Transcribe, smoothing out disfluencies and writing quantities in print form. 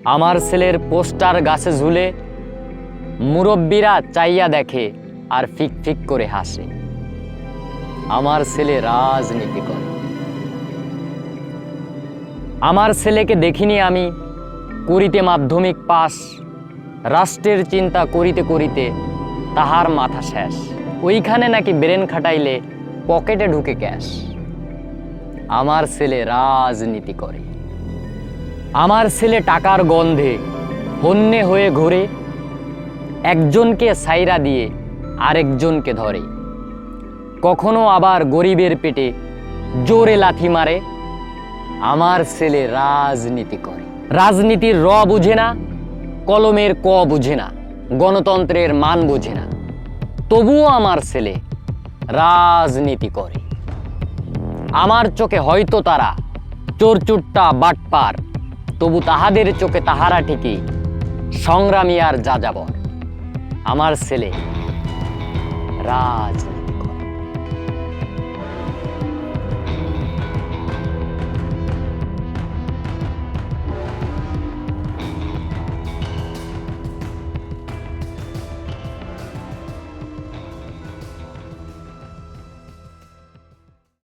আমার ছেলের পোস্টার গাছে ঝুলে মুরব্বীরা চাইয়া দেখে আর ফিক ফিক করে হাসে। আমার ছেলে রাজনীতি করে। আমার ছেলেকে দেখিনি আমি করিতে মাধ্যমিক পাস, রাষ্ট্রের চিন্তা করিতে করিতে তাহার মাথা শেষ। ওইখানে নাকি ব্রেন খাটাইলে পকেটে ঢুকে ক্যাশ। আমার ছেলে রাজনীতি করে। আমার ছেলে টাকার গন্ধে হন্যে হয়ে ঘোরে, একজনকে সাইরা দিয়ে আরেকজনকে ধরে। কখনো আবার গরিবের পেটে জোরে লাথি মারে। আমার ছেলে রাজনীতি করে। রাজনীতির র বুঝে না, কলমের ক বুঝে না, গণতন্ত্রের মান বুঝে না, তবুও আমার ছেলে রাজনীতি করে। আমার চোখে হয়তো তারা চোরচুট্টা বাটপার, তবু তাহাদের চোখে তাহারা ঠিকই সংগ্রামী আর যাযাবর। আমার ছেলে রাজনীতি।